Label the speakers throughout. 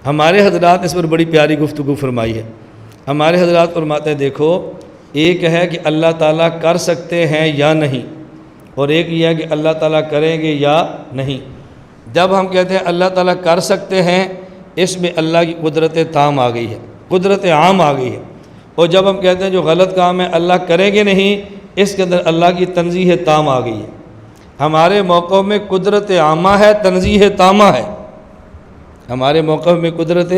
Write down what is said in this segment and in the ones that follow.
Speaker 1: ہمارے حضرات اس پر بڑی پیاری گفتگو فرمائی ہے۔ ہمارے حضرات فرماتے ہیں دیکھو، ایک ہے کہ اللہ تعالیٰ کر سکتے ہیں یا نہیں، اور ایک یہ ہے کہ اللہ تعالیٰ کریں گے یا نہیں۔ جب ہم کہتے ہیں اللہ تعالیٰ کر سکتے ہیں، اس میں اللہ کی قدرت تام آ گئی ہے، قدرت عام آ گئی ہے۔ اور جب ہم کہتے ہیں جو غلط کام ہے اللہ کریں گے نہیں، اس کے اندر اللہ کی تنزیہ تام آ گئی ہے۔ ہمارے موقع میں قدرت عامہ ہے، تنزیہ تامہ ہے۔ ہمارے موقع میں قدرت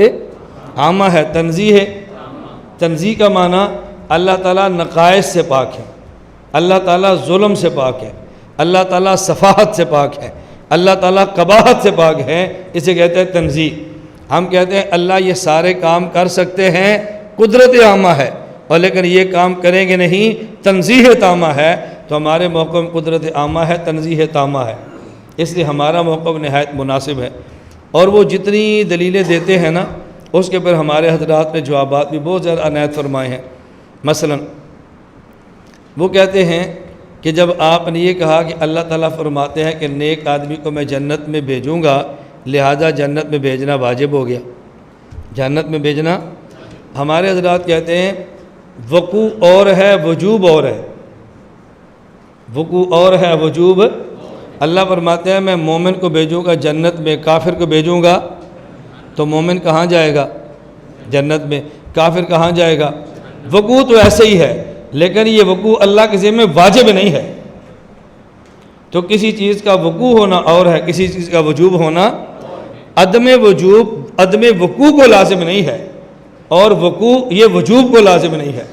Speaker 1: عامہ ہے، تنزیہ کا معنی اللہ تعالیٰ نقائص سے پاک ہے، اللہ تعالیٰ ظلم سے پاک ہے، اللہ تعالیٰ صفاحت سے پاک ہے، اللہ تعالیٰ قباحت سے پاک ہے، اسے کہتے ہیں تنزیہ۔ ہم کہتے ہیں اللہ یہ سارے کام کر سکتے ہیں، قدرت عامہ ہے، اور لیکن یہ کام کریں گے نہیں، تنزیہ تامہ ہے۔ تو ہمارے موقع میں قدرت عامہ ہے، تنزیہ تامہ ہے، اس لیے ہمارا موقع نہایت مناسب ہے۔ اور وہ جتنی دلیلیں دیتے ہیں نا، اس کے پر ہمارے حضرات نے جوابات بھی بہت زیادہ عنایت فرمائے ہیں۔ مثلا وہ کہتے ہیں کہ جب آپ نے یہ کہا کہ اللہ تعالیٰ فرماتے ہیں کہ نیک آدمی کو میں جنت میں بھیجوں گا، لہذا جنت میں بھیجنا واجب ہو گیا، جنت میں بھیجنا۔ ہمارے حضرات کہتے ہیں وقوع اور ہے، وجوب اور ہے، وقوع اور ہے، وجوب۔ اللہ فرماتے ہیں میں مومن کو بھیجوں گا جنت میں، کافر کو بھیجوں گا تو مومن کہاں جائے گا؟ جنت میں۔ کافر کہاں جائے گا؟ وقوع تو ایسے ہی ہے، لیکن یہ وقوع اللہ کے ذمہ واجب نہیں ہے۔ تو کسی چیز کا وقوع ہونا اور ہے، کسی چیز کا وجوب ہونا، عدم وقوع کو لازم نہیں ہے، اور وقوع یہ وجوب کو لازم نہیں ہے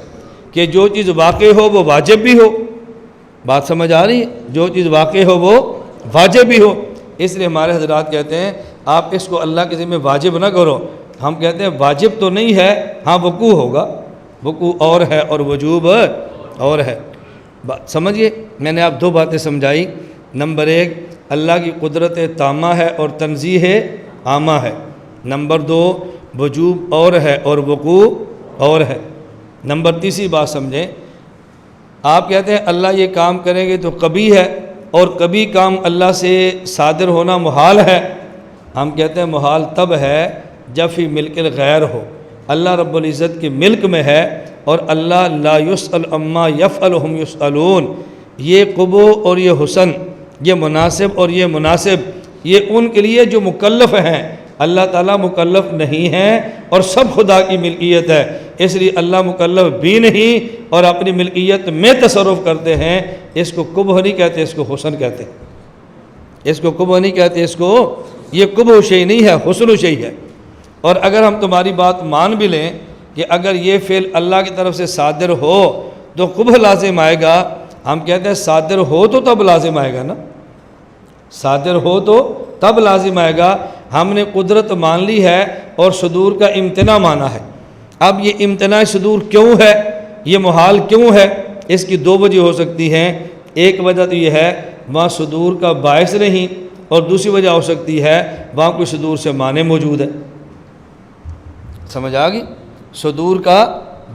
Speaker 1: کہ جو چیز واقع ہو وہ واجب بھی ہو۔ بات سمجھ آ رہی ہے؟ جو چیز واقع ہو وہ واجب بھی ہو۔ اس لیے ہمارے حضرات کہتے ہیں آپ اس کو اللہ کے ذمہ واجب نہ کرو۔ ہم کہتے ہیں واجب تو نہیں ہے، ہاں وقوع ہوگا، وقوع اور ہے اور وجوب اور ہے۔ سمجھیے، میں نے آپ دو باتیں سمجھائی۔ نمبر ایک، اللہ کی قدرت تامہ ہے اور تنزیہ عامہ ہے۔ نمبر دو، وجوب اور ہے اور وقوع اور ہے۔ نمبر تیسری بات سمجھیں، آپ کہتے ہیں اللہ یہ کام کریں گے تو کبھی ہے، اور کبھی کام اللہ سے صادر ہونا محال ہے۔ ہم کہتے ہیں محال تب ہے جب فی ملک الغیر ہو، اللہ رب العزت کے ملک میں ہے، اور اللہ لا یسأل عما یفعل ہم یسألون۔ یہ قبو اور یہ حسن، یہ مناسب اور یہ مناسب، یہ ان کے لیے جو مکلف ہیں۔ اللہ تعالیٰ مکلف نہیں ہیں، اور سب خدا کی ملکیت ہے، اس لیے اللہ مکلف بھی نہیں اور اپنی ملکیت میں تصرف کرتے ہیں۔ اس کو قبح نہیں کہتے، اس کو حسن کہتے ہیں۔ اس کو قبح نہیں کہتے، اس کو یہ قبح شیء نہیں ہے، حسن شیء ہے۔ اور اگر ہم تمہاری بات مان بھی لیں کہ اگر یہ فعل اللہ کی طرف سے صادر ہو تو قبح لازم آئے گا، ہم کہتے ہیں صادر ہو تو تب لازم آئے گا نا، صادر ہو تو تب لازم آئے گا۔ ہم نے قدرت مان لی ہے اور صدور کا امتناع مانا ہے۔ اب یہ امتناع صدور کیوں ہے، یہ محال کیوں ہے؟ اس کی دو وجہ ہو سکتی ہیں۔ ایک وجہ تو یہ ہے وہاں صدور کا باعث نہیں، اور دوسری وجہ ہو سکتی ہے وہاں کوئی صدور سے معنی موجود ہے۔ سمجھ آ گئی؟ صدور کا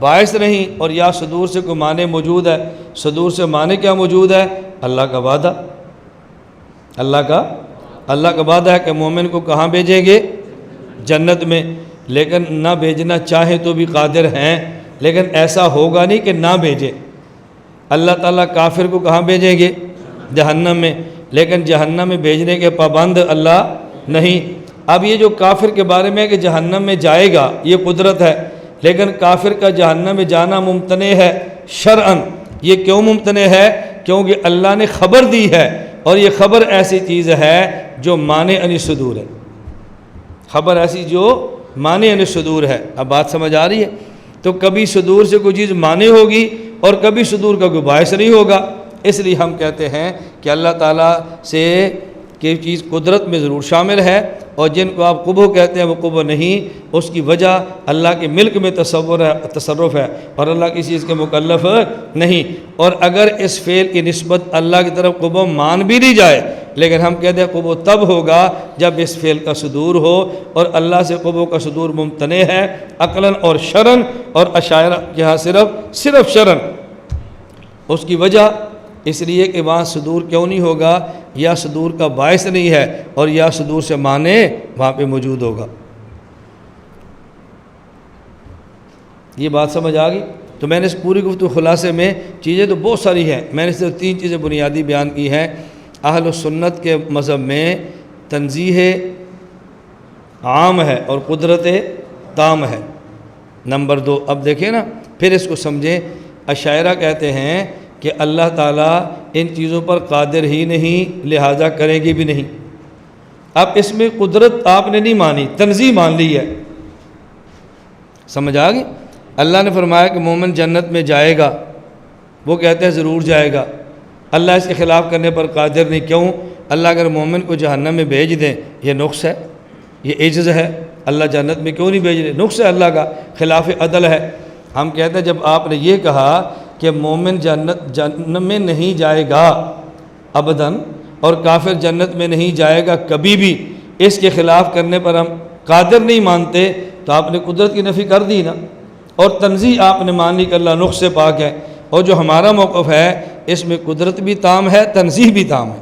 Speaker 1: باعث نہیں اور یا صدور سے کوئی معنی موجود ہے۔ صدور سے معنی کیا موجود ہے؟ اللہ کا وعدہ، اللہ کا وعدہ ہے کہ مومن کو کہاں بھیجیں گے؟ جنت میں۔ لیکن نہ بھیجنا چاہے تو بھی قادر ہیں، لیکن ایسا ہوگا نہیں کہ نہ بھیجے۔ اللہ تعالیٰ کافر کو کہاں بھیجیں گے؟ جہنم میں، لیکن جہنم میں بھیجنے کے پابند اللہ نہیں۔ اب یہ جو کافر کے بارے میں ہے کہ جہنم میں جائے گا، یہ قدرت ہے، لیکن کافر کا جہنم میں جانا ممتنع ہے شرعاً۔ یہ کیوں ممتنع ہے؟ کیونکہ اللہ نے خبر دی ہے، اور یہ خبر ایسی چیز ہے جو مانع عن صدور ہے، خبر ایسی جو مانع عن صدور ہے۔ اب بات سمجھ آ رہی ہے؟ تو کبھی صدور سے کوئی چیز مانع ہوگی اور کبھی صدور کا کوئی باعث نہیں ہوگا۔ اس لیے ہم کہتے ہیں کہ اللہ تعالیٰ سے کہ چیز قدرت میں ضرور شامل ہے، اور جن کو آپ قبح کہتے ہیں وہ قبح نہیں، اس کی وجہ اللہ کے ملک میں تصرف ہے، اور اللہ کسی چیز کے مکلف نہیں۔ اور اگر اس فعل کی نسبت اللہ کی طرف قبح مان بھی نہیں جائے، لیکن ہم کہتے ہیں قبح تب ہوگا جب اس فعل کا صدور ہو، اور اللہ سے قبح کا صدور ممتنع ہے عقلاً اور شرعاً، اور اشاعرہ کے ہاں صرف شرعاً۔ اس کی وجہ اس لیے کہ وہاں صدور کیوں نہیں ہوگا؟ یا صدور کا باعث نہیں ہے، اور یا صدور سے معنی وہاں پہ موجود ہوگا۔ یہ بات سمجھ آ گئی؟ تو میں نے اس پوری گفتگو خلاصے میں چیزیں تو بہت ساری ہیں، میں نے صرف 3 چیزیں بنیادی بیان کی ہیں۔ اہل السنت کے مذہب میں تنزیہ عام ہے اور قدرت تام ہے۔ نمبر 2، اب دیکھیں نا، پھر اس کو سمجھیں۔ اشاعرہ کہتے ہیں کہ اللہ تعالیٰ ان چیزوں پر قادر ہی نہیں، لہذا کرے گی بھی نہیں۔ اب اس میں قدرت آپ نے نہیں مانی، تنزیہ مان لی ہے، سمجھ آ گئی؟ اللہ نے فرمایا کہ مومن جنت میں جائے گا، وہ کہتے ہیں ضرور جائے گا، اللہ اس کے خلاف کرنے پر قادر نہیں۔ کیوں؟ اللہ اگر مومن کو جہنم میں بھیج دیں، یہ نقص ہے، یہ عجز ہے، اللہ جنت میں کیوں نہیں بھیج رہے؟ نقص ہے اللہ کا، خلاف عدل ہے۔ ہم کہتے ہیں جب آپ نے یہ کہا کہ مومن جنت میں نہیں جائے گا ابداً اور کافر جنت میں نہیں جائے گا کبھی بھی، اس کے خلاف کرنے پر ہم قادر نہیں مانتے، تو آپ نے قدرت کی نفی کر دی نا، اور تنزیہ آپ نے مان لی کہ اللہ نقص سے پاک ہے۔ اور جو ہمارا موقف ہے اس میں قدرت بھی تام ہے، تنزیہ بھی تام ہے۔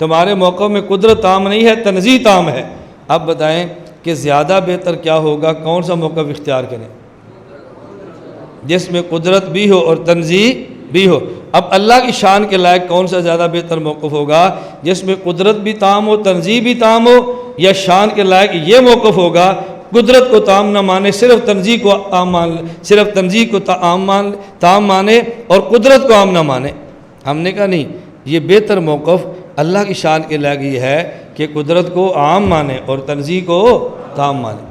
Speaker 1: تمہارے موقف میں قدرت تام نہیں ہے، تنزیہ تام ہے۔ اب بتائیں کہ زیادہ بہتر کیا ہوگا، کون سا موقف اختیار کریں جس میں قدرت بھی ہو اور تنزیہ بھی ہو؟ اب اللہ کی شان کے لائق کون سا زیادہ بہتر موقف ہوگا، جس میں قدرت بھی تام ہو، تنزیہ بھی تام ہو، یا شان کے لائق یہ موقف ہوگا قدرت کو تام نہ مانے، صرف تنزیہ کو عام مان، صرف تنزیہ کو تام مانے اور قدرت کو عام نہ مانے؟ ہم نے کہا نہیں، یہ بہتر موقف اللہ کی شان کے لائق یہ ہے کہ قدرت کو عام مانے اور تنزیہ کو تام مانے۔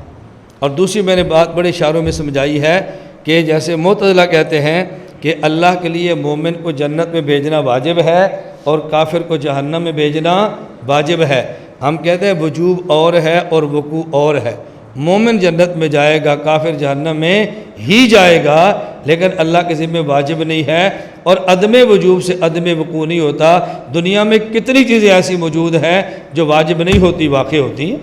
Speaker 1: اور دوسری میں نے بات بڑے اشاروں میں سمجھائی ہے کہ جیسے معتزلہ کہتے ہیں کہ اللہ کے لیے مومن کو جنت میں بھیجنا واجب ہے اور کافر کو جہنم میں بھیجنا واجب ہے، ہم کہتے ہیں وجوب اور ہے اور وقوع اور ہے۔ مومن جنت میں جائے گا، کافر جہنم میں ہی جائے گا، لیکن اللہ کے ذمہ واجب نہیں ہے، اور عدم وجوب سے عدم وقوع نہیں ہوتا۔ دنیا میں کتنی چیزیں ایسی موجود ہیں جو واجب نہیں ہوتی واقع ہوتی ہیں،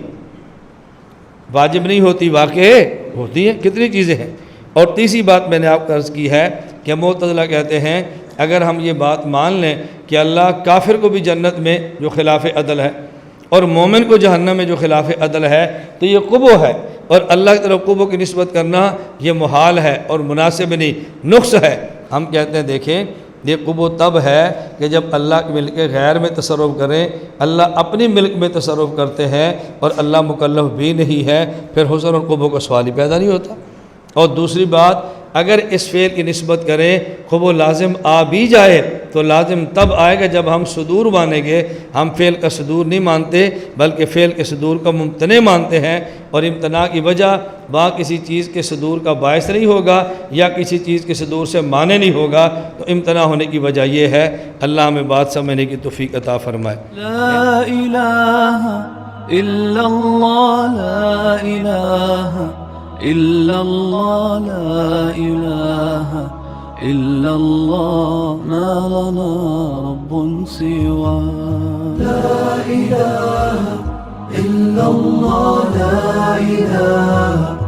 Speaker 1: واجب نہیں ہوتی واقع ہوتی ہیں، کتنی چیزیں ہیں۔ اور تیسری بات میں نے آپ کو عرض کی ہے کہ معتزلہ کہتے ہیں اگر ہم یہ بات مان لیں کہ اللہ کافر کو بھی جنت میں جو خلاف عدل ہے اور مومن کو جہنم میں جو خلاف عدل ہے، تو یہ قبو ہے، اور اللہ کی طرف قبو کی نسبت کرنا یہ محال ہے اور مناسب نہیں، نقص ہے۔ ہم کہتے ہیں دیکھیں یہ قبو تب ہے کہ جب اللہ کے ملک غیر میں تصرف کریں، اللہ اپنی ملک میں تصرف کرتے ہیں اور اللہ مکلف بھی نہیں ہے، پھر حسن اور قبو کا سوال ہی پیدا نہیں ہوتا۔ اور دوسری بات، اگر اس فعل کی نسبت کریں قبو لازم آ بھی جائے تو لازم تب آئے گا جب ہم صدور مانیں گے۔ ہم فعل کا صدور نہیں مانتے بلکہ فعل کے صدور کا ممتنع مانتے ہیں، اور امتناع کی وجہ کسی چیز کے صدور کا باعث نہیں ہوگا یا کسی چیز کے صدور سے مانع نہیں ہوگا، تو امتناع ہونے کی وجہ یہ ہے۔ اللہ ہمیں بات سمجھنے کی توفیق عطا فرمائے۔
Speaker 2: لا الہ الا اللہ، لا الہ الا اللہ، لا الہ الا اللہ، ما لنا رب سوا۔ لا الہ الا اللہ، لا الہ